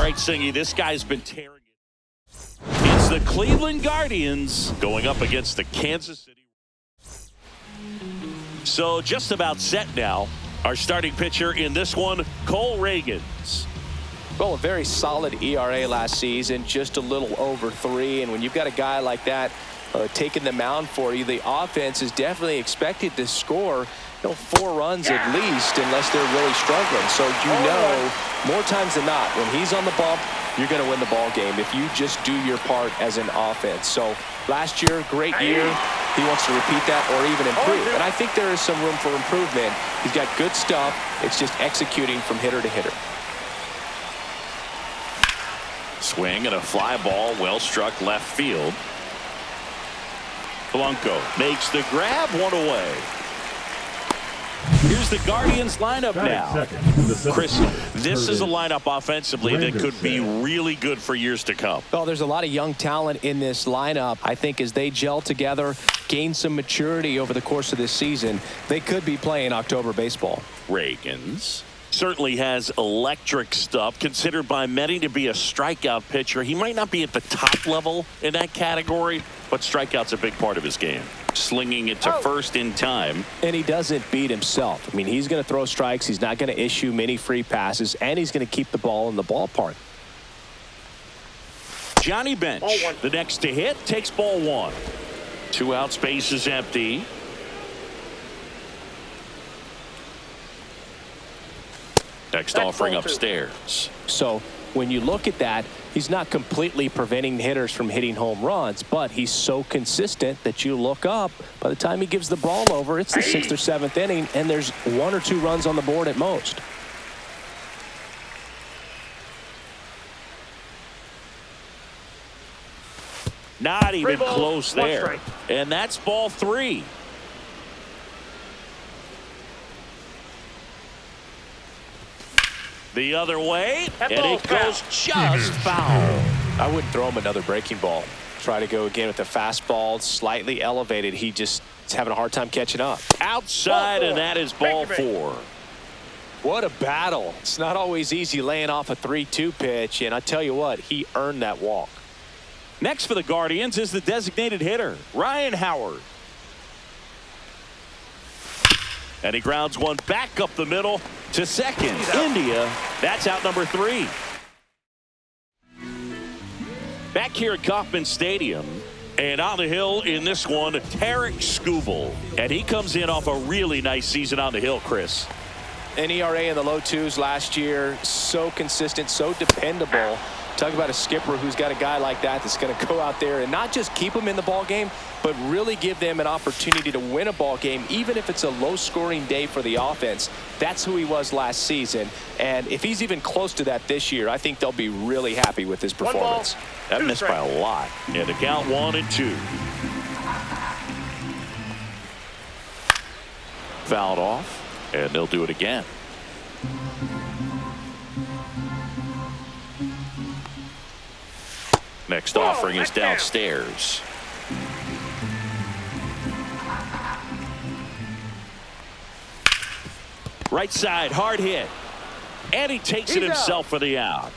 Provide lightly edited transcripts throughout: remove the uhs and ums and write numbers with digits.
right, Singy, this guy's been tearing it. It's the Cleveland Guardians going up against the Kansas City. So just about set now. Our starting pitcher in this one, Cole Ragans. Well, a very solid ERA last season, just a little over 3. And when you've got a guy like that taking the mound for you, the offense is definitely expected to score 4 runs at least, unless they're really struggling. So more times than not, when he's on the bump, you're going to win the ball game if you just do your part as an offense. So last year, great year. He wants to repeat that or even improve. And I think there is some room for improvement. He's got good stuff. It's just executing from hitter to hitter. Swing and a fly ball, well struck left field. Blanco makes the grab, 1 away. Here's the Guardians lineup now. Chris, this is a lineup offensively that could be really good for years to come. Well, there's a lot of young talent in this lineup. I think as they gel together, gain some maturity over the course of this season, they could be playing October baseball. Ragans certainly has electric stuff, considered by many to be a strikeout pitcher. He might not be at the top level in that category, but strikeout's a big part of his game. Slinging it to first in time. And he doesn't beat himself. I mean, he's going to throw strikes. He's not going to issue many free passes, and he's going to keep the ball in the ballpark. Johnny Bench, the next to hit, takes ball 1. 2 out, space is empty. Next offering upstairs. So when you look at that, he's not completely preventing hitters from hitting home runs, but he's so consistent that you look up, by the time he gives the ball over, it's the 6th or 7th inning, and there's 1 or 2 runs on the board at most. Not even close there. And that's ball 3. The other way, and it goes just foul. I wouldn't throw him another breaking ball. Try to go again with the fastball, slightly elevated. He just is having a hard time catching up. Outside, and that is ball 4. What a battle. It's not always easy laying off a 3-2 pitch, and I tell you what, he earned that walk. Next for the Guardians is the designated hitter, Ryan Howard. And he grounds one back up the middle to second. India, that's out number 3. Back here at Kauffman Stadium, and on the hill in this one, Tarek Skubal. And he comes in off a really nice season on the hill, Chris. An ERA in the low 2s last year, so consistent, so dependable. Talk about a skipper who's got a guy like that that's going to go out there and not just keep them in the ball game, but really give them an opportunity to win a ball game, even if it's a low-scoring day for the offense. That's who he was last season, and if he's even close to that this year, I think they'll be really happy with his performance. That missed by a lot. And the count 1-2. Fouled off, and they'll do it again. Next offering is downstairs. Right side, hard hit. And he takes it himself for the out.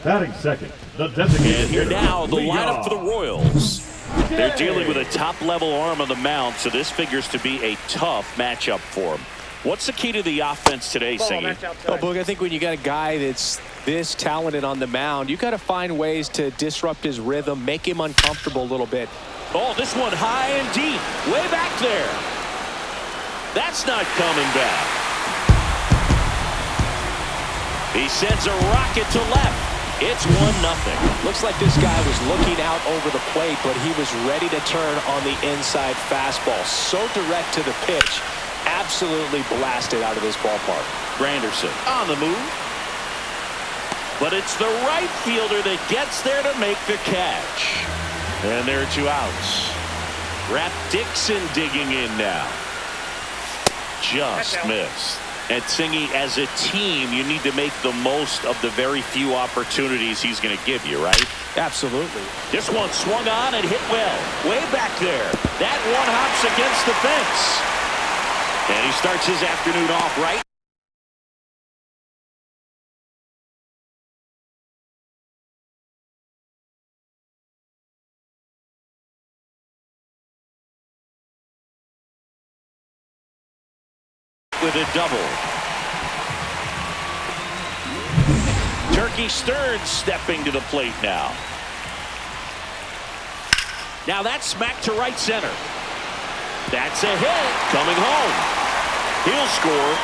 Batting second, the designated And here hitter, now, the Leon. lineup for the Royals. They're dealing with a top-level arm on the mound, so this figures to be a tough matchup for them. What's the key to the offense today, Singy? Oh, Boog, I think when you got a guy that's this talented on the mound, you got to find ways to disrupt his rhythm, make him uncomfortable a little bit. Oh, this one high and deep, way back there. That's not coming back. He sends a rocket to left. It's 1-0. Looks like this guy was looking out over the plate, but he was ready to turn on the inside fastball. So direct to the pitch. Absolutely blasted out of this ballpark. Granderson on the move. But it's the right fielder that gets there to make the catch. And there are 2 outs. Rap Dixon digging in now. Just missed. And Singy, as a team, you need to make the most of the very few opportunities he's going to give you, right? Absolutely. This one swung on and hit well. Way back there. That one hops against the fence. And he starts his afternoon off right. with a double. Turkey Stearns stepping to the plate now. Now that's smacked to right center. That's a hit. Coming home. He'll score.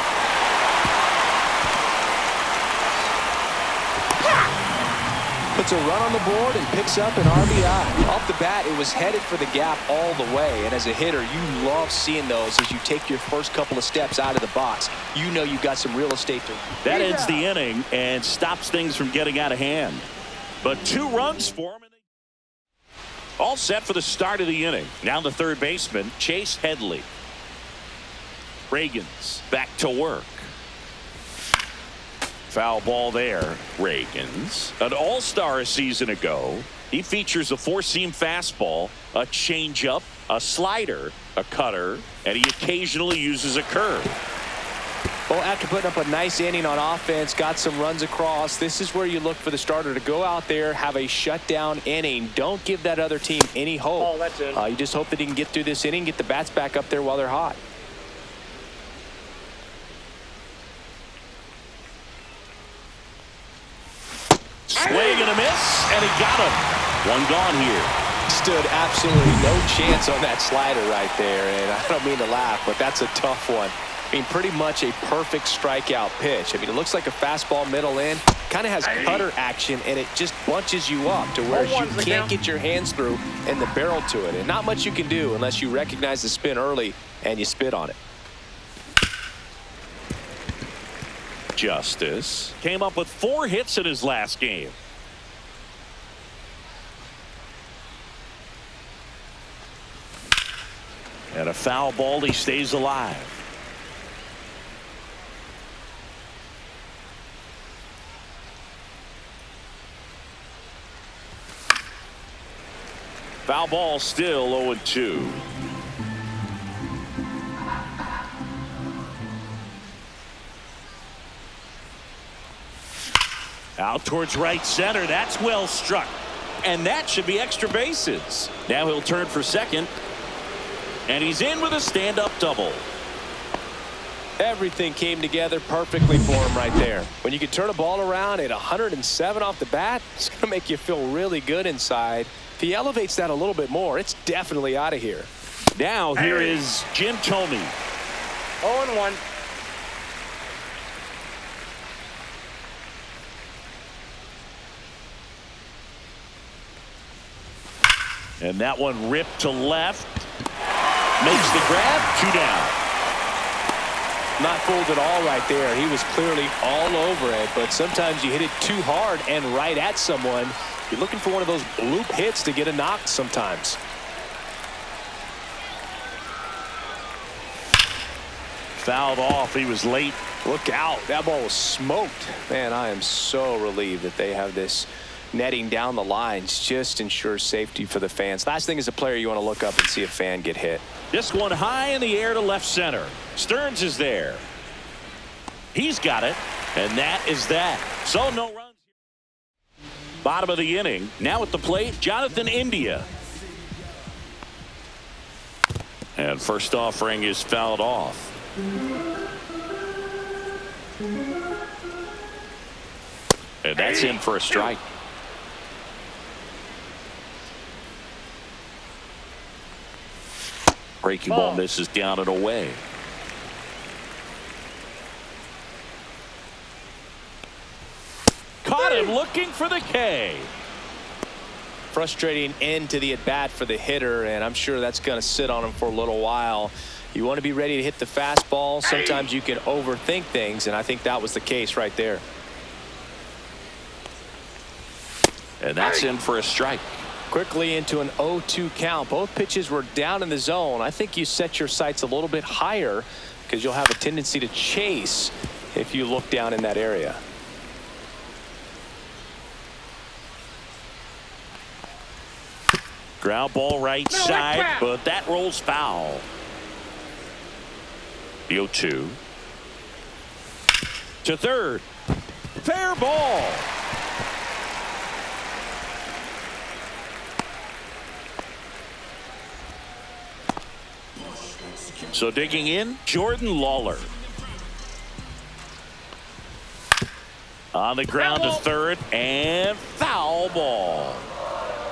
Puts a run on the board and picks up an RBI. Off the bat, it was headed for the gap all the way. And as a hitter, you love seeing those as you take your first couple of steps out of the box. You know you've got some real estate to. That ends the inning and stops things from getting out of hand. But 2 runs for him. All set for the start of the inning. Now the third baseman, Chase Headley. Reagans back to work. Foul ball there. Reagans, an all-star a season ago. He features a 4-seam fastball, a changeup, a slider, a cutter, and he occasionally uses a curve. Well, after putting up a nice inning on offense, got some runs across, this is where you look for the starter to go out there, have a shutdown inning. Don't give that other team any hope. Oh, that's it. You just hope that he can get through this inning, get the bats back up there while they're hot. Swing and a miss, and he got him. One gone here. Stood absolutely no chance on that slider right there, and I don't mean to laugh, but that's a tough one. I mean, pretty much a perfect strikeout pitch. I mean, it looks like a fastball middle in, kind of has cutter action, and it just bunches you up to where you can't get your hands through and the barrel to it. And not much you can do unless you recognize the spin early and you spit on it. Justice came up with 4 hits in his last game. And a foul ball, he stays alive. Foul ball, still 0-2. Out towards right center. That's well struck. And that should be extra bases. Now he'll turn for second. And he's in with a stand-up double. Everything came together perfectly for him right there. When you can turn a ball around at 107 off the bat, it's going to make you feel really good inside. If he elevates that a little bit more, it's definitely out of here. Now here is Jim Thome. 0-1. And that one ripped to left. Makes the grab. 2 down. Not fooled at all right there. He was clearly all over it, but sometimes you hit it too hard and right at someone. You're looking for one of those bloop hits to get a knock sometimes. Fouled off. He was late. Look out. That ball was smoked. Man, I am so relieved that they have this netting down the lines. Just ensures safety for the fans. Last thing as a player, you want to look up and see a fan get hit. This one high in the air to left center. Stearns is there. He's got it. And that is that. So no runs. Bottom of the inning. Now at the plate, Jonathan India. And first offering is fouled off. And that's in for a strike. Breaking ball misses down and away. Caught him looking for the K. Frustrating end to the at-bat for the hitter, and I'm sure that's going to sit on him for a little while. You want to be ready to hit the fastball. Sometimes you can overthink things, and I think that was the case right there. And that's in for a strike. Quickly into an 0-2 count. Both pitches were down in the zone. I think you set your sights a little bit higher because you'll have a tendency to chase if you look down in that area. Ground ball right side, but that rolls foul. The 0-2. To third. Fair ball. So digging in, Jordan Lawler. On the ground to third, and foul ball.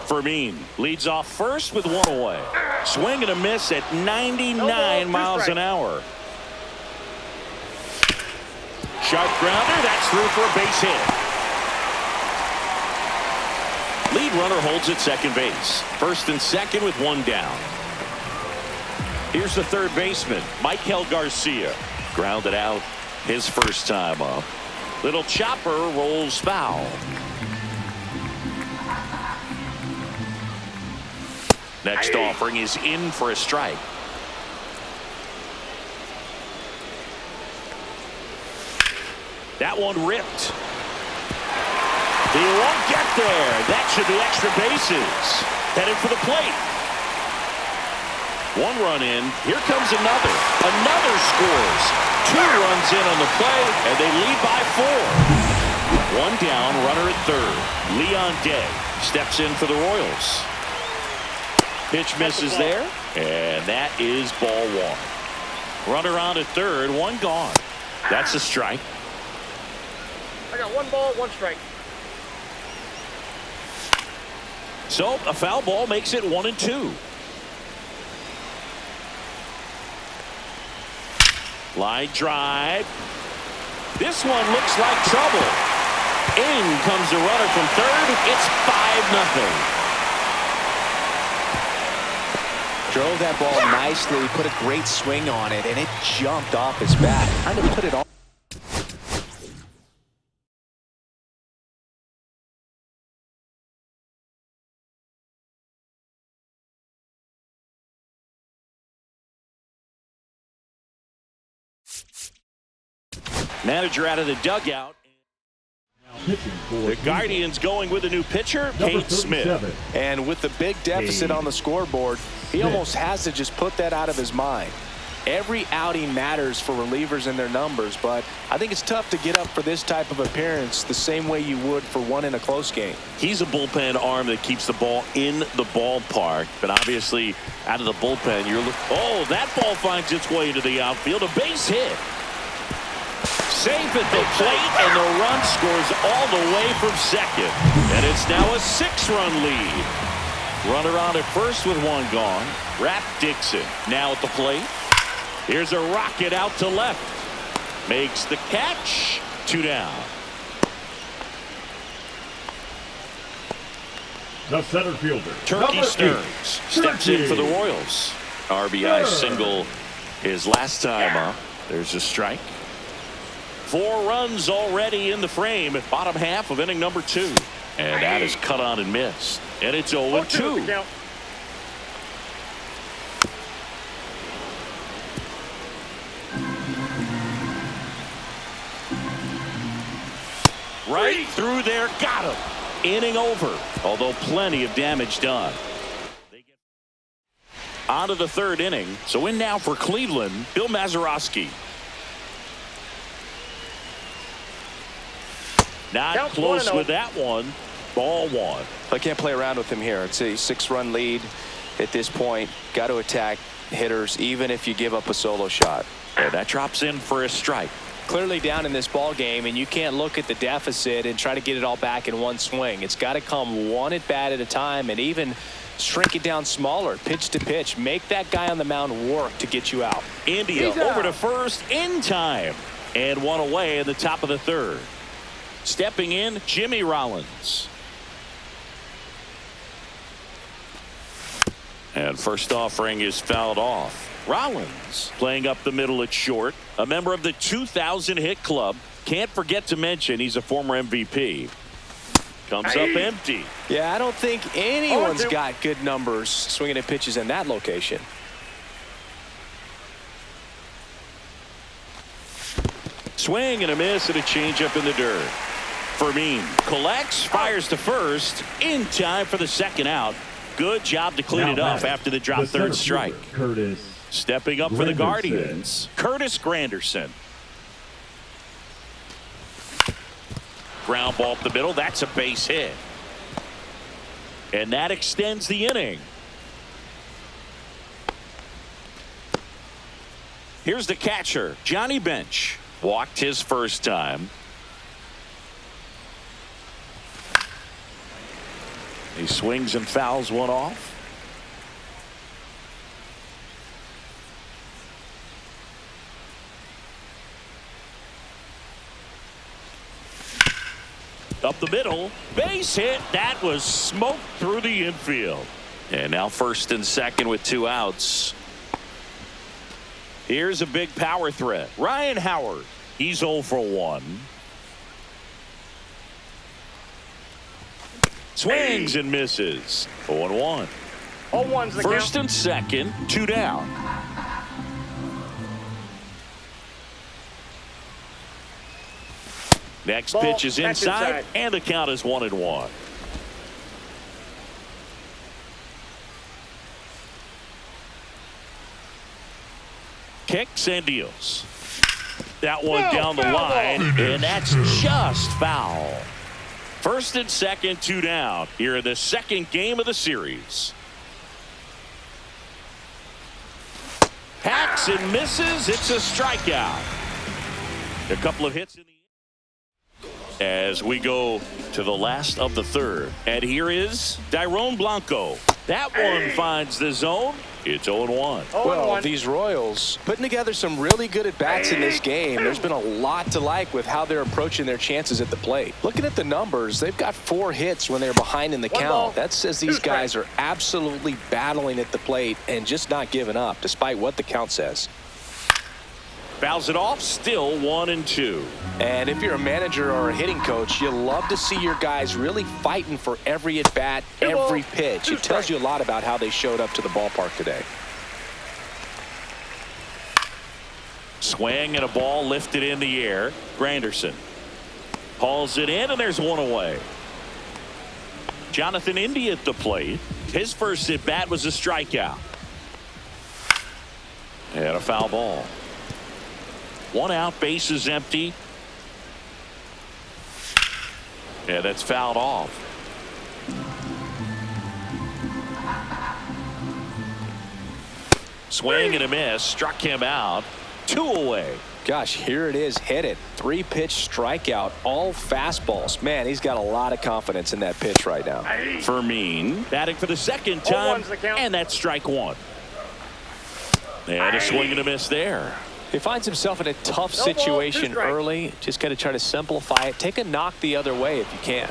Fermin leads off first with one away. Swing and a miss at 99 miles an hour. Sharp grounder, that's through for a base hit. Lead runner holds at second base. First and second with one down. Here's the third baseman, Michael Garcia. Grounded out his first time up. Little chopper rolls foul. Next offering is in for a strike. That one ripped. He won't get there. That should be extra bases. Headed for the plate. One run in. Here comes another. Another scores. 2 runs in on the play, and they lead by 4. One down, runner at third. Leon Day steps in for the Royals. Pitch misses there, and that is ball 1. Runner on at third, one gone. That's a strike. I got 1 ball, 1 strike. So a foul ball makes it 1-2. Line drive. This one looks like trouble. In comes the runner from third. It's 5-0. Drove that ball nicely, put a great swing on it, and it jumped off his bat. Trying to put it on. Manager out of the dugout. The Guardians going with a new pitcher, Kate Smith. And with the big deficit on the scoreboard, he almost has to just put that out of his mind. Every outing matters for relievers and their numbers, but I think it's tough to get up for this type of appearance the same way you would for one in a close game. He's a bullpen arm that keeps the ball in the ballpark, but obviously out of the bullpen, oh, that ball finds its way into the outfield. A base hit. Safe at the plate, and the run scores all the way from second. And it's now a 6-run lead. Runner on at first with one gone. Rap Dixon now at the plate. Here's a rocket out to left. Makes the catch. 2 down. The center fielder, Turkey Stearns steps in for the Royals. RBI single his last time up. There's a strike. 4 runs already in the frame at bottom half of inning number 2. And that is cut on and missed. And it's 0-2. Right through there, got him. Inning over, although plenty of damage done. They get on to the 3rd inning. So in now for Cleveland, Bill Mazeroski. Not Count close with that one. Ball 1. I can't play around with him here. It's a 6-run lead at this point. Got to attack hitters even if you give up a solo shot. And that drops in for a strike. Clearly down in this ball game, and you can't look at the deficit and try to get it all back in one swing. It's got to come one at bat at a time, and even shrink it down smaller, pitch to pitch. Make that guy on the mound work to get you out. India over to first in time, and one away in the top of the 3rd. Stepping in, Jimmy Rollins. And first offering is fouled off. Rollins playing up the middle at short, a member of the 2000 hit club. Can't forget to mention he's a former MVP. Comes up empty. Yeah, I don't think anyone's got good numbers swinging at pitches in that location. Swing and a miss and a changeup in the dirt. Fermin collects, fires to first in time for the 2nd out. Good job to clean it up after the drop 3rd strike. Curtis. Stepping up for the Guardians, Curtis Granderson. Ground ball up the middle. That's a base hit. And that extends the inning. Here's the catcher, Johnny Bench. Walked his first time. He swings and fouls one off. Up the middle, base hit. That was smoked through the infield. And now first and second with 2 outs. Here's a big power threat. Ryan Howard. He's 0 for 1. Swings and misses. 0-1. 0-1's the First count. and second, 2 down. Next Ball, pitch is that's inside, inside. and the count is 1-1. Kicks and deals. That one down the line, and that's just foul. First and second, 2 down. Here in the second game of the series. Hacks and misses. It's a strikeout. A couple of hits in the as we go to the last of the third. And here is Dairon Blanco. That one finds the zone. It's 0-1. Well, these Royals putting together some really good at-bats in this game. There's been a lot to like with how they're approaching their chances at the plate. Looking at the numbers, they've got 4 hits when they're behind in the count. That says these guys are absolutely battling at the plate and just not giving up, despite what the count says. Fouls it off, still 1-2. And if you're a manager or a hitting coach, you love to see your guys really fighting for every at-bat, every pitch. It tells you a lot about how they showed up to the ballpark today. Swing and a ball lifted in the air. Granderson hauls it in, and there's one away. Jonathan Indy at the plate. His first at-bat was a strikeout. And a foul ball. 1 out, base is empty. Yeah, that's fouled off. Swing and a miss. Struck him out. 2 away. Gosh, here it is. Hit it. 3-pitch strikeout. All fastballs. Man, he's got a lot of confidence in that pitch right now. Fermin batting for the second time. And that's strike 1. And a swing and a miss there. He finds himself in a tough situation early. Just got to try to simplify it. Take a knock the other way if you can.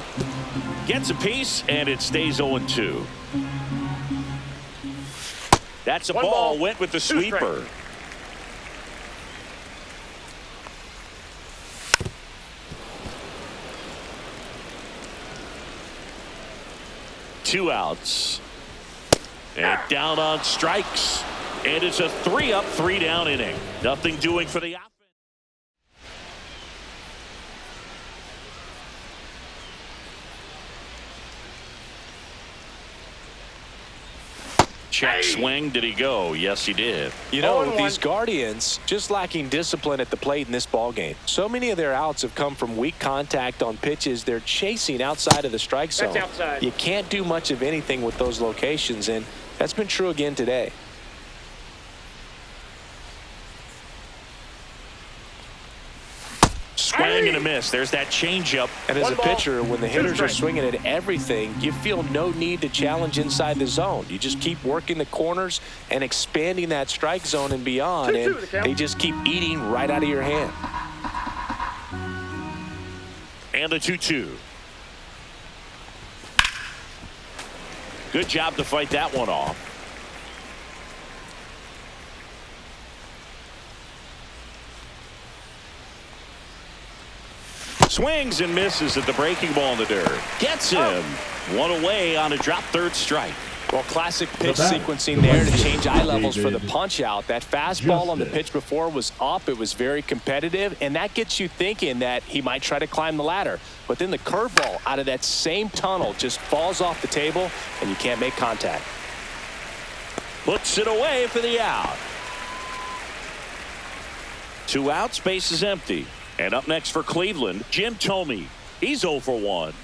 Gets a piece, and it stays 0-2. That's a ball. Went with the sweeper. Two outs. And down on strikes. And it's a 3-up, 3-down inning. Nothing doing for the offense. Check swing. Did he go? Yes, he did. You know, these Guardians just lacking discipline at the plate in this ball game. So many of their outs have come from weak contact on pitches they're chasing outside of the strike zone. You can't do much of anything with those locations, and that's been true again today. Swing and a miss. There's that changeup. And as a pitcher, when the hitters are swinging at everything, you feel no need to challenge inside the zone. You just keep working the corners and expanding that strike zone and beyond, and they just keep eating right out of your hand. And the 2-2. Good job to fight that one off. Swings and misses at the breaking ball in the dirt. Gets him. One away on a drop third strike. Well, classic pitch sequencing there to change eye levels for the punch out. That fastball on the pitch before was up. It was very competitive, and that gets you thinking that he might try to climb the ladder. But then the curveball out of that same tunnel just falls off the table, and you can't make contact. Puts it away for the out. 2 outs, base is empty. And up next for Cleveland, Jim Thome. He's 0 for 1.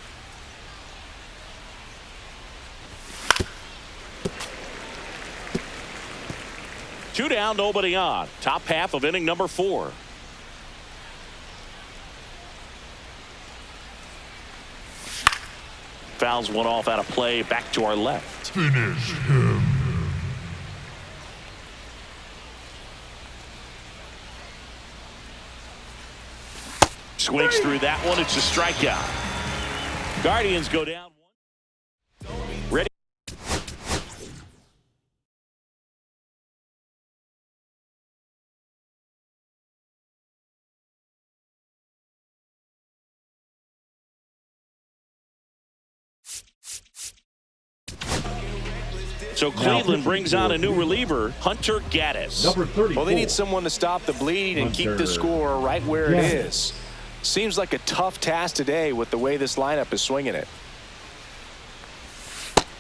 Two down, nobody on. Top half of inning number 4. fouls one off out of play. Back to our left. Finish him. Swings through that one. It's a strikeout. Guardians go down. Ready. So Cleveland brings on a new reliever, Hunter Gaddis. Number 34. Well, they need someone to stop the bleed and keep the score right where it is. Seems like a tough task today with the way this lineup is swinging it.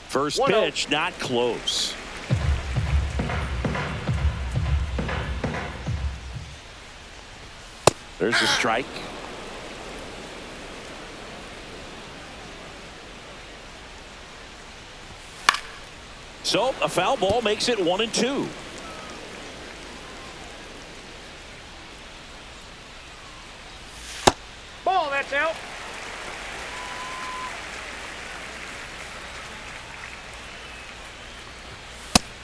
First pitch, not close. There's a strike. So a foul ball makes it 1-2. Ball, that's out.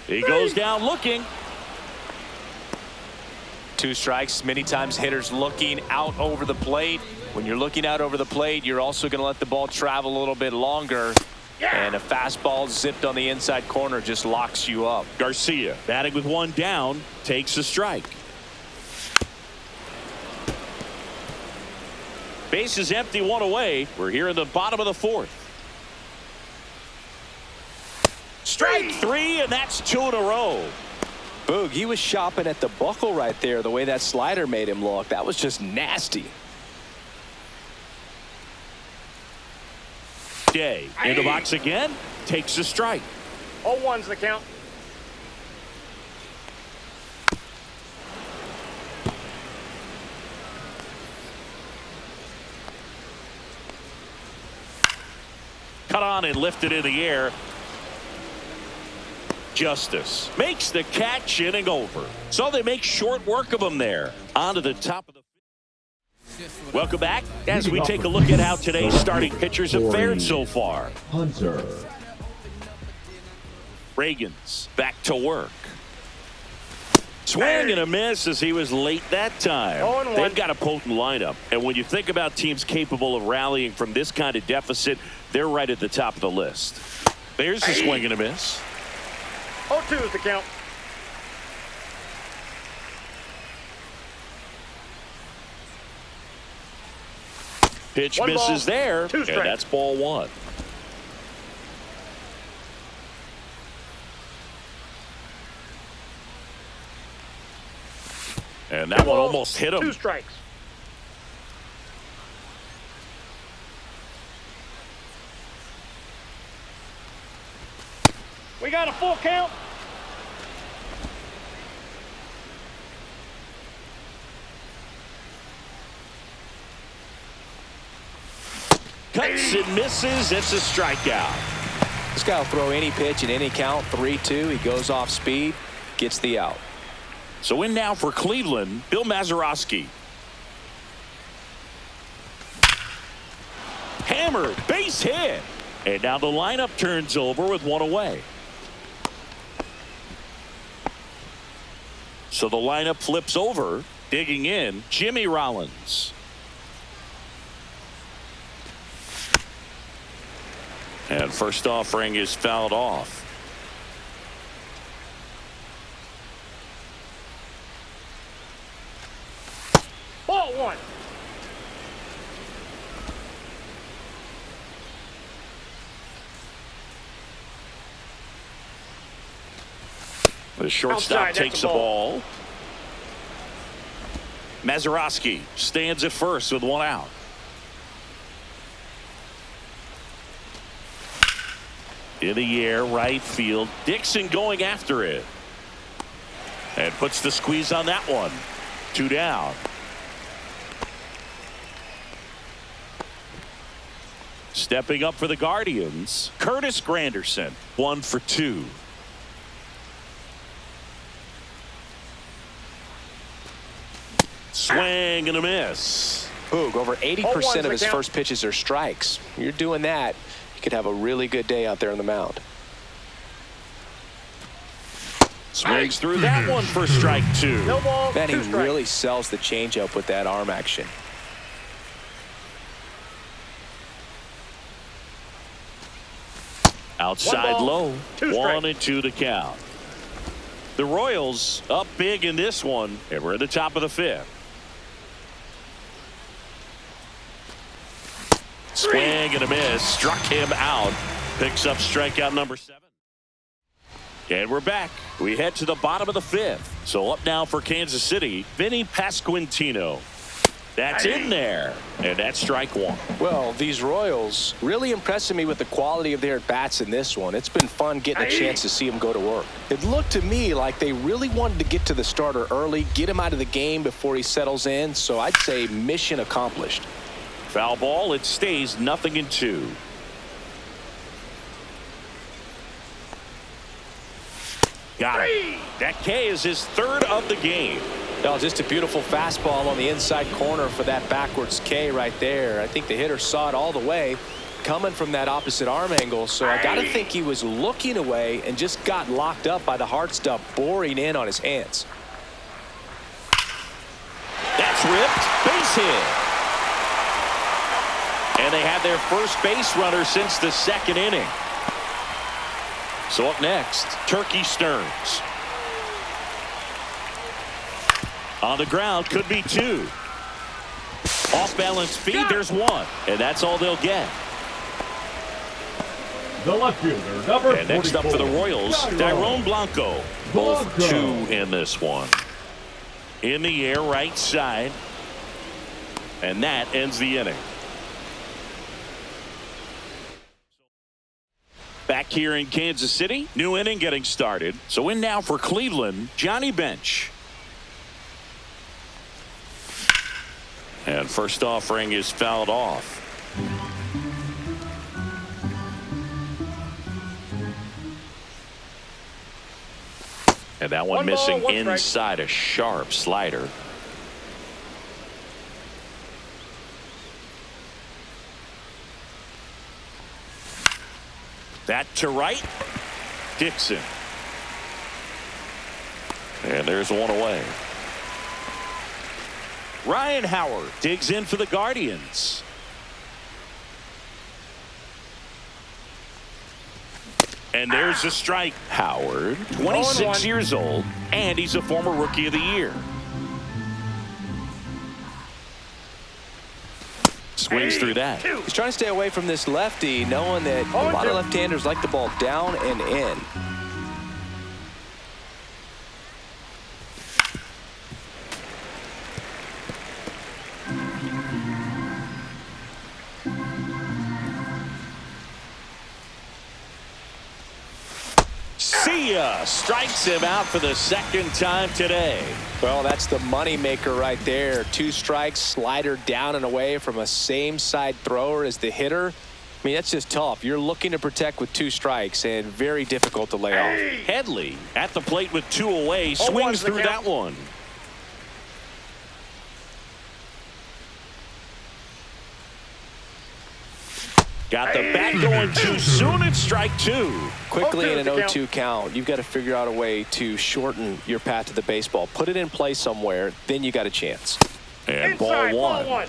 He goes down looking. 2 strikes. Many times hitters looking out over the plate. When you're looking out over the plate, you're also going to let the ball travel a little bit longer. And a fastball zipped on the inside corner just locks you up. Garcia batting with 1 down, takes a strike. Base is empty, 1 away. We're here in the bottom of the 4th. Strike 3, and that's 2 in a row. Boog, he was shopping at the buckle right there, the way that slider made him look. That was just nasty. Day in the box again, takes a strike. 0-1's the count. Cut on and lifted in the air. Justice makes the catch, inning over. So they make short work of him there. On to the top of the. Welcome back as we take a look at how today's starting pitchers have fared so far. Hunter. Reagan's back to work. Swing and a miss as he was late that time. They've got a potent lineup. And when you think about teams capable of rallying from this kind of deficit, they're right at the top of the list. There's the swing and a miss. 0-2 is the count. Pitch One misses ball, there, 2 and strikes. that's ball 1. And that one almost hit him. 2 strikes. We got a full count. Cuts and misses. It's a strikeout. This guy will throw any pitch in any count. 3-2. He goes off speed, gets the out. So in now for Cleveland, Bill Mazeroski. Hammered, base hit. And now the lineup turns over with 1 away. So the lineup flips over, digging in, Jimmy Rollins. And first offering is fouled off. Ball 1. The shortstop Outside, takes the ball. Mazeroski stands at first with 1 out. In the air, right field. Dixon going after it. And puts the squeeze on that one. 2 down. Stepping up for the Guardians, Curtis Granderson. 1 for 2. Swing and a miss. Boog, over 80% of his first pitches are strikes. You're doing that, you could have a really good day out there on the mound. Swings through that one for strike 2. No ball, Man, he 2 strikes. really sells the changeup with that arm action. Outside 1 ball, low. 2 strikes. 1-2 the count. The Royals up big in this one, and we're at the top of the 5th. Swing and a miss. Struck him out. Picks up strikeout number 7. And we're back. We head to the bottom of the 5th. So up now for Kansas City, Vinny Pasquantino. That's in there. And that's strike 1. Well, these Royals really impressing me with the quality of their at-bats in this one. It's been fun getting a chance to see them go to work. It looked to me like they really wanted to get to the starter early, get him out of the game before he settles in. So I'd say mission accomplished. Foul ball. It stays 0-2. Got it. That K is his 3rd of the game. No, just a beautiful fastball on the inside corner for that backwards K right there. I think the hitter saw it all the way coming from that opposite arm angle. So I got to think he was looking away and just got locked up by the hard stuff boring in on his hands. That's ripped. Base hit. And they have their first base runner since the 2nd inning. So up next, Turkey Stearns. On the ground, could be 2. Off balance speed, there's 1. And that's all they'll get. The left fielder, number And next up for the Royals, Tyrone Blanco. Both 2 in this one. In the air, right side. And that ends the inning. Back here in Kansas City, new inning getting started. So in now for Cleveland, Johnny Bench. And first offering is fouled off. And that one 1 ball, missing 1 strike. inside a sharp slider. That to right. Dixon. And there's 1 away. Ryan Howard digs in for the Guardians. And there's a strike. Howard, 26 0-1. years old, and he's a former Rookie of the Year. Swings through that. He's trying to stay away from this lefty, knowing that a lot of left-handers like the ball down and in. See ya. Strikes him out for the 2nd time today. Well, that's the money maker right there. 2 strikes, slider down and away from a same side thrower as the hitter. I mean, that's just tough. You're looking to protect with 2 strikes and very difficult to lay off. Headley at the plate with 2 away. Swings through that one. Got the bat going too soon. It's strike 2. Quickly 0-2 in an the 0-2 count, you've got to figure out a way to shorten your path to the baseball. Put it in play somewhere, then you got a chance. And Inside, ball 1. ball 1.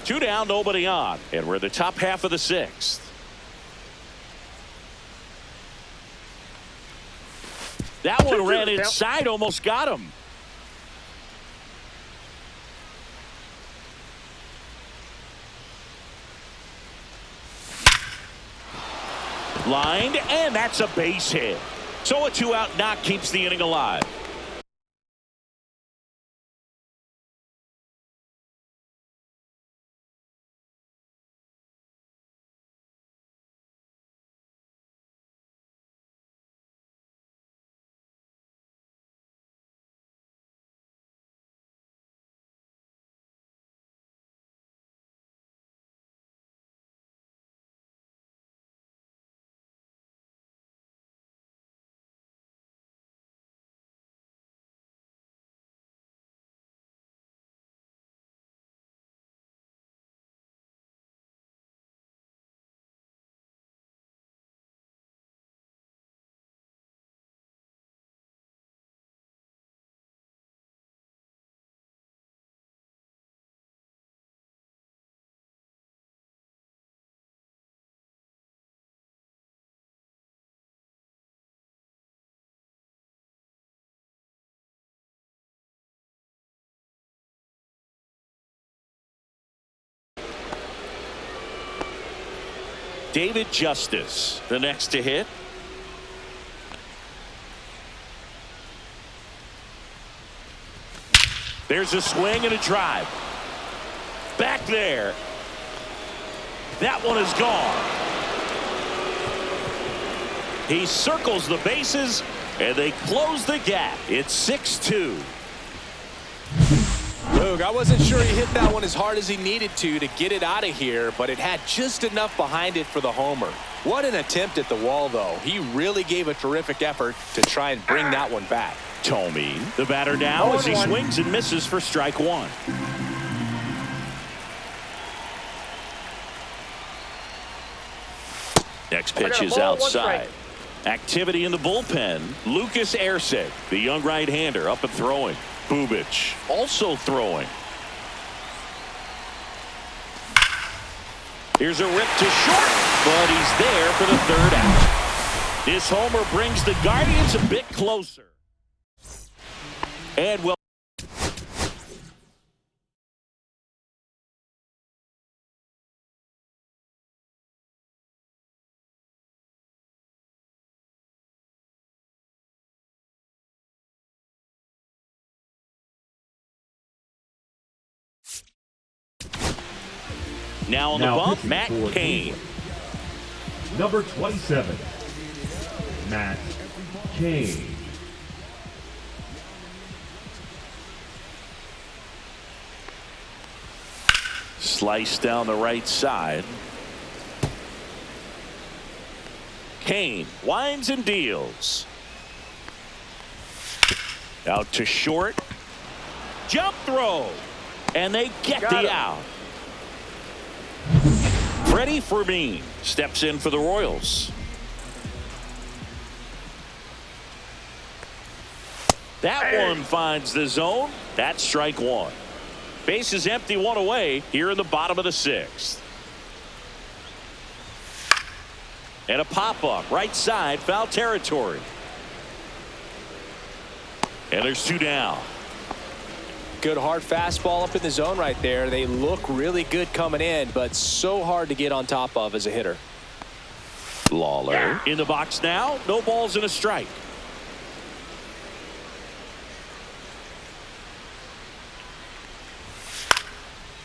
2 down, nobody on. And we're in the top half of the 6th. That one 2-2 ran the count. inside, almost got him. Lined, and that's a base hit. So a 2-out knock keeps the inning alive. David Justice, the next to hit. There's a swing and a drive. Back there. That one is gone. He circles the bases, and they close the gap. It's 6-2. Luke, I wasn't sure he hit that one as hard as he needed to get it out of here, but it had just enough behind it for the homer. What an attempt at the wall, though. He really gave a terrific effort to try and bring that one back. Tomey, the batter now, as he swings and misses for strike one. Next pitch is outside. Activity in the bullpen. Lucas Erceg, the young right-hander, up and throwing. Bubic also throwing. Here's a rip to short, but he's there for the third out. This homer brings the Guardians a bit closer. And well. Now on the bump, Matt Cain. Number 27, Matt Cain. Slice down the right side. Cain winds and deals. Out to short. Jump throw. And they get the out. Freddie Fermin steps in for the Royals. That one finds the zone. That's strike one. Base is empty, one away here in the bottom of the sixth. And a pop-up right side, foul territory. And there's two down. Good hard fastball up in the zone right there. They look really good coming in, but so hard to get on top of as a hitter. Lawler in the box now. No balls and a strike.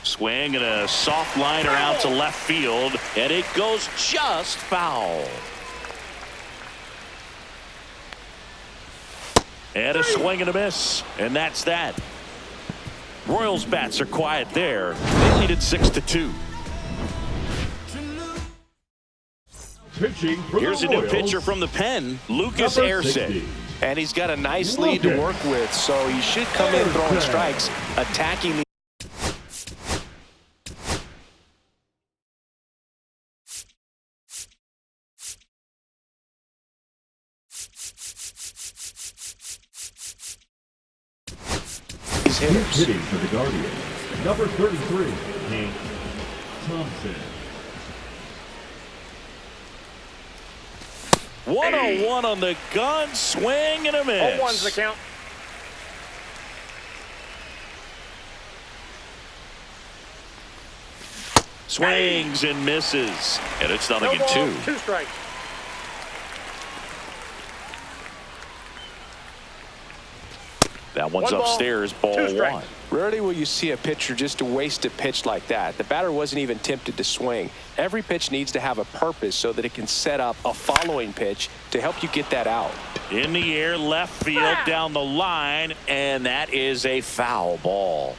Swing and a soft liner out to left field, and it goes just foul. And a swing and a miss, and that's that. Royals bats are quiet there. They lead it 6-2. Pitching for Here's the a new Royals, pitcher from the pen, Lucas number Erceg. 60. And he's got a nice lead to work with, so he should come in throwing strikes, attacking the hitters. Hitting for the Guardians, number 33, Hank Thompson. 101 on the gun, swing and a miss. 0-1's the count. Swings and misses, and it's nothing No in balls, two. 2 strikes. That one's 1 ball, upstairs, ball 2 strikes. 1. Rarely will you see a pitcher just to waste a pitch like that. The batter wasn't even tempted to swing. Every pitch needs to have a purpose so that it can set up a following pitch to help you get that out. In the air, left field, down the line, and that is a foul ball.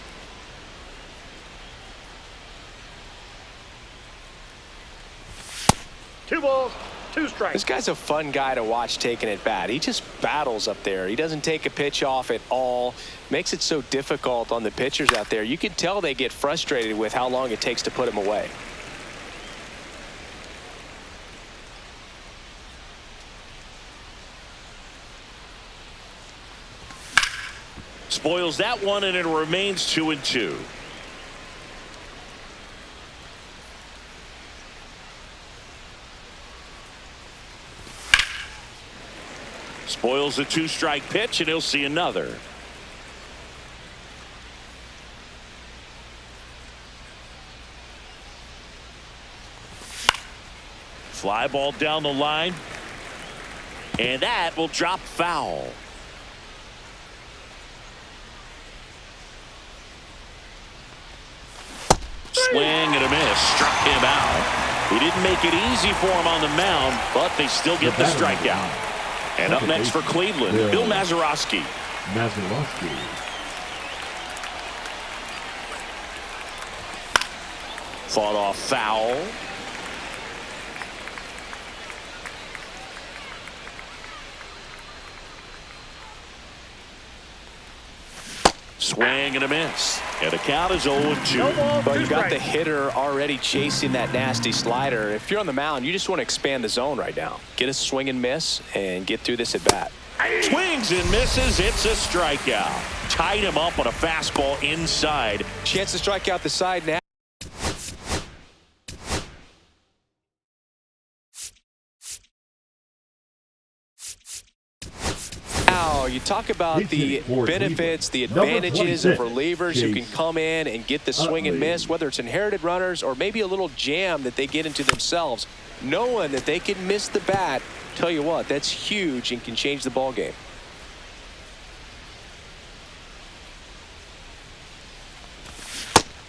Two balls, 2 strikes. This guy's a fun guy to watch taking at bat. He just battles up there. He doesn't take a pitch off at all. Makes it so difficult on the pitchers out there. You can tell they get frustrated with how long it takes to put him away. Spoils that one, and it remains 2-2. Spoils a 2-strike pitch, and he'll see another. Fly ball down the line. And that will drop foul. Swing and a miss. Struck him out. He didn't make it easy for him on the mound, but they still get the strikeout. And up next for Cleveland, Bill Mazeroski. Fought off foul. Swing and a miss. And the count is 0-2. But you got the hitter already chasing that nasty slider. If you're on the mound, you just want to expand the zone right now. Get a swing and miss and get through this at bat. Swings and misses. It's a strikeout. Tied him up on a fastball inside. Chance to strike out the side now. You talk about the benefits, the advantages of relievers who can come in and get the swing and miss, whether it's inherited runners or maybe a little jam that they get into themselves, knowing that they can miss the bat. Tell you what, that's huge and can change the ball game.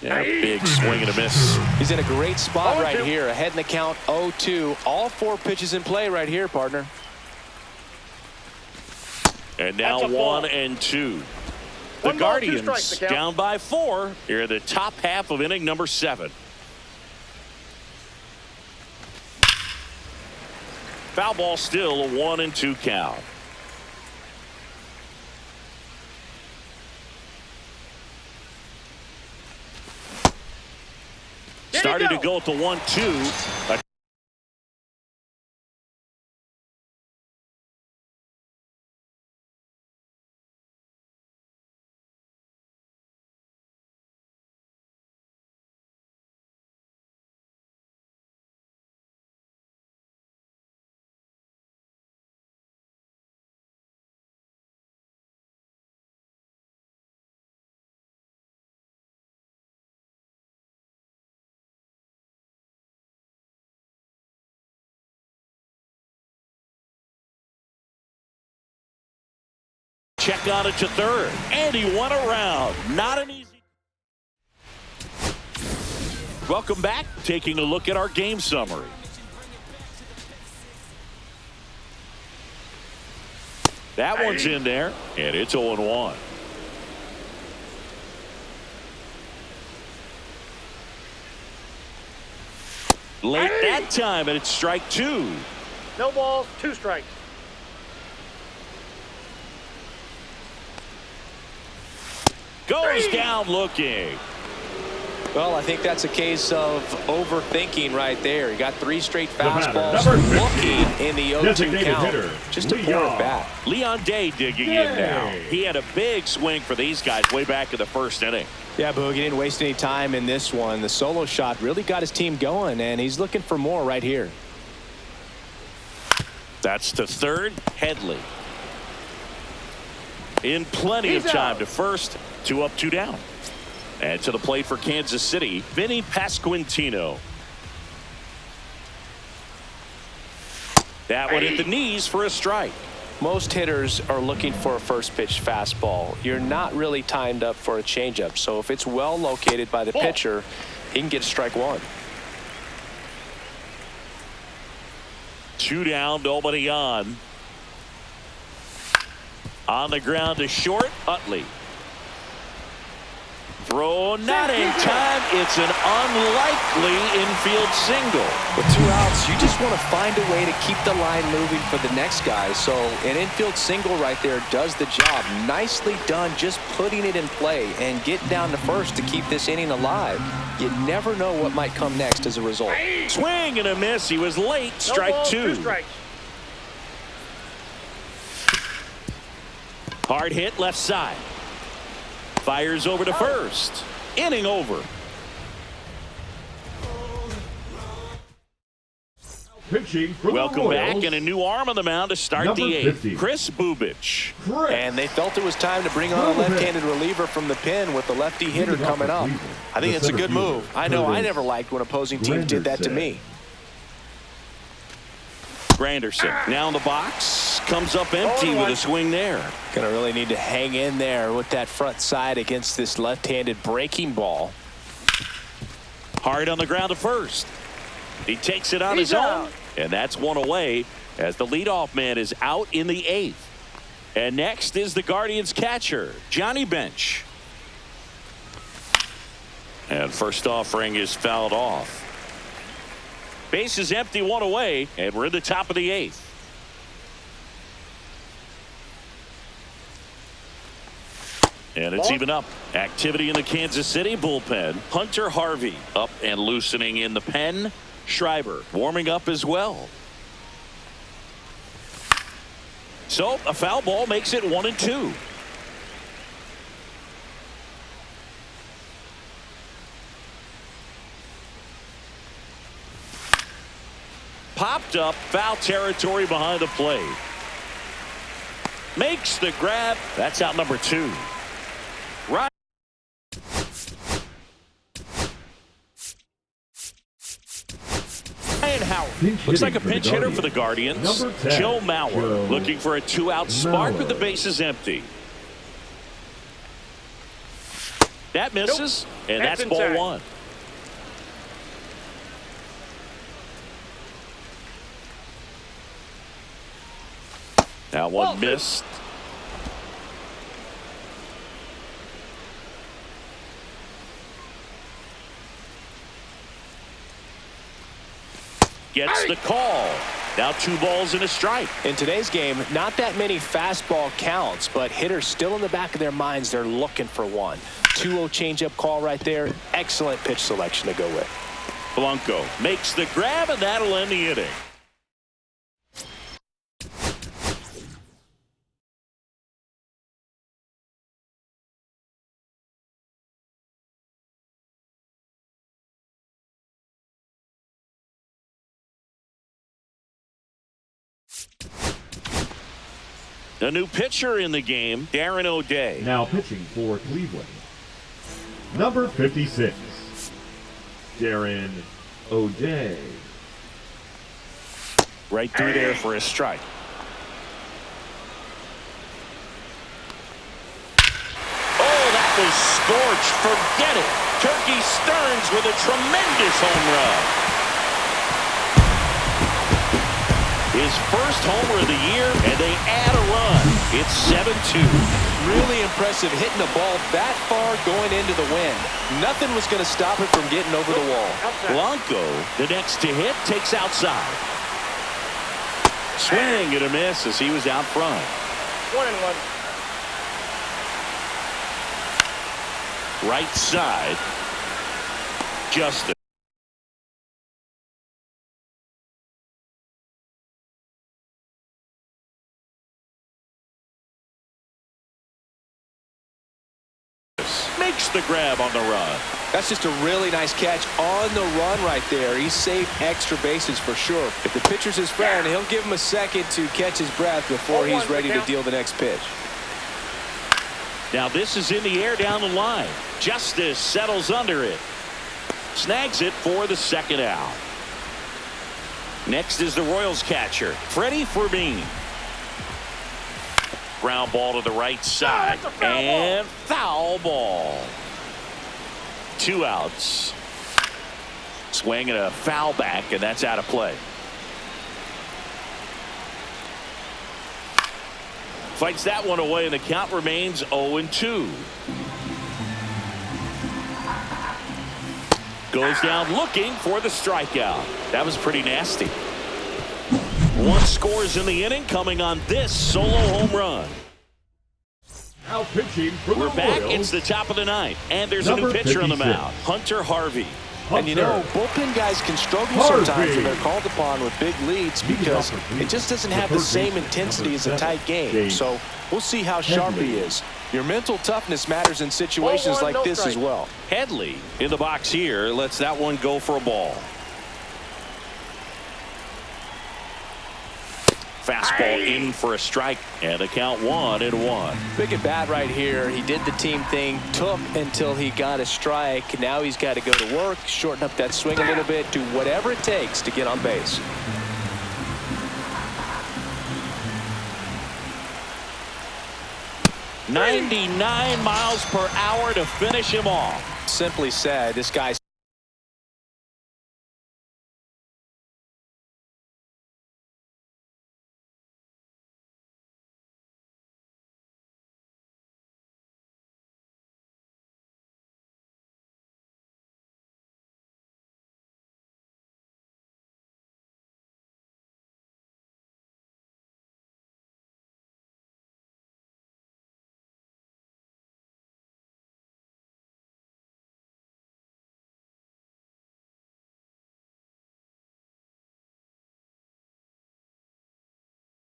Yeah, big swing and a miss. He's in a great spot right here, ahead in the count 0-2. All 4 pitches in play right here, partner. And now 1-2. The Guardians down by 4 here in the top half of inning number 7. Foul ball, still a 1-2 count. Started to go at the 1-2. Check on it to third, and he went around. Not an easy. Welcome back. Taking a look at our game summary. That one's in there, and it's 0-1. Late that time, and it's strike 2. No balls, 2 strikes. Goes down looking. Well, I think that's a case of overthinking right there. He got 3 straight fastballs looking in the 0-2 count. Just a poor at bat. Leon Day digging in now. He had a big swing for these guys way back in the first inning. Yeah, Boog, he didn't waste any time in this one. The solo shot really got his team going, and he's looking for more right here. That's to third. Headley. In plenty of time to first. 2 up, 2 down. And to the plate for Kansas City, Vinny Pasquantino. That one hit the knees for a strike. Most hitters are looking for a first pitch fastball. You're not really timed up for a changeup. So if it's well located by the pitcher, he can get a strike 1. 2 down, nobody on. On the ground to short, Utley. Throw not in time. It's an unlikely infield single. With 2 outs, you just want to find a way to keep the line moving for the next guy. So an infield single right there does the job. Nicely done, just putting it in play and get down to first to keep this inning alive. You never know what might come next as a result. Swing and a miss. He was late. Strike 2. 2 strikes. Hard hit left side. Fires over to first. Inning over. Welcome back, and a new arm on the mound to start the 8th. Chris Bubich. And they felt it was time to bring on a left-handed reliever from the pen with the lefty hitter coming up. I think it's a good move. I know I never liked when opposing teams did that to me. Granderson now in the box, comes up empty with a swing there. Gonna really need to hang in there with that front side against this left-handed breaking ball. Hard on the ground to first. He takes it on his own, and that's one away as the leadoff man is out in the 8th. And next is the Guardians catcher, Johnny Bench. And first offering is fouled off. Base is empty, one away, and we're in the top of the 8th. And it's even up. Activity in the Kansas City bullpen. Hunter Harvey up and loosening in the pen. Schreiber warming up as well. So a foul ball makes it 1-2. Popped up, foul territory behind the plate. Makes the grab. That's out number 2. Right. Ryan Howard looks like a pinch hitter for the Guardians. Joe Mauer looking for a 2-out spark with the bases empty. That misses, and that's ball 1. That one missed. Gets the call. Now 2 balls and a strike. In today's game, not that many fastball counts, but hitters still in the back of their minds, they're looking for one. 2-0 changeup call right there. Excellent pitch selection to go with. Blanco makes the grab, and that'll end the inning. A new pitcher in the game, Darren O'Day. Now pitching for Cleveland, number 56, Darren O'Day. Right through there for a strike. Oh, that was scorched. Forget it. Turkey Stearns with a tremendous home run. His first homer of the year, and they add a run. It's 7-2. Really impressive hitting the ball that far going into the wind. Nothing was going to stop it from getting over the wall. Blanco, the next to hit, takes outside. Swing and a miss as he was out front. 1-1. Right side. Justin. Makes the grab on the run. That's just a really nice catch on the run right there. He saved extra bases for sure. If the pitcher's his friend, he'll give him a second to catch his breath before he's ready to deal the next pitch. Now this is in the air down the line. Justice settles under it. Snags it for the 2nd out. Next is the Royals catcher, Freddie Fermin. Ground ball to the right side, and foul ball. 2 outs. Swing and a foul back, and that's out of play. Fights that one away, and the count remains 0-2. Goes down looking for the strikeout. That was pretty nasty. 1 scores in the inning, coming on this solo home run. Now pitching for the We're back. Royals, It's the top of the 9th, and there's a new number pitcher on the 56. mound, Hunter Harvey. And you know, bullpen guys can struggle sometimes when they're called upon with big leads because it just doesn't have the same intensity as a tight game. So we'll see how sharp he is. Your mental toughness matters in situations like this as well. Headley in the box here lets that one go for a ball. Fastball in for a strike, and the count 1-1. Big at bat right here. He did the team thing, took until he got a strike. Now he's got to go to work, shorten up that swing a little bit, do whatever it takes to get on base. 99 miles per hour to finish him off. Simply said, this guy's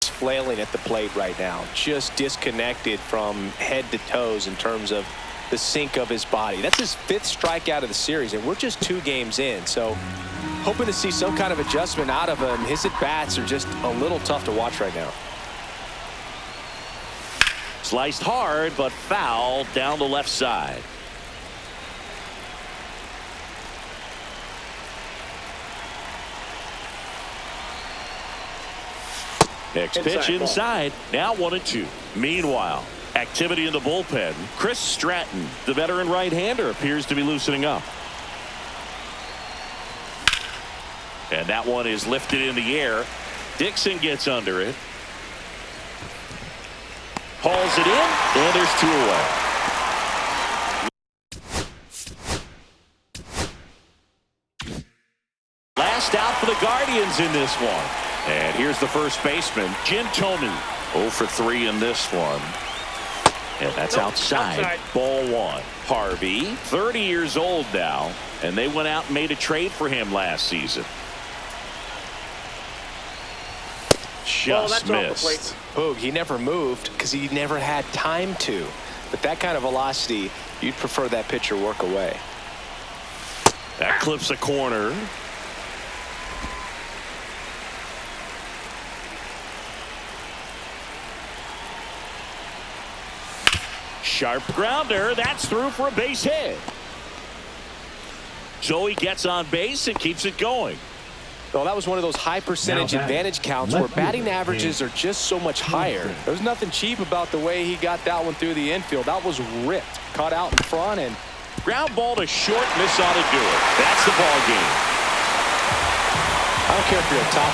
flailing at the plate right now, just disconnected from head to toes in terms of the sink of his body. That's his 5th strikeout of the series, and we're just 2 games in. So hoping to see some kind of adjustment out of him. His at-bats are just a little tough to watch right now. Sliced hard, but foul down the left side. Next pitch inside. Now 1-2. Meanwhile, activity in the bullpen. Chris Stratton, the veteran right-hander, appears to be loosening up. And that one is lifted in the air. Dixon gets under it. Hauls it in, and there's 2 away. Last out for the Guardians in this one. And here's the first baseman, Jim Thome. 0 for 3 in this one. And that's outside. Ball 1. Harvey, 30 years old now, and they went out and made a trade for him last season. Just missed. Boog, he never moved because he never had time to. But that kind of velocity, you'd prefer that pitcher work away. That clips a corner. Sharp grounder. That's through for a base hit. So he gets on base and keeps it going. Well, that was one of those high percentage advantage counts where batting averages are just so much higher. There's nothing cheap about the way he got that one through the infield. That was ripped. Caught out in front and ground ball to short. Miss ought to do it. That's the ball game. I don't care if you're a top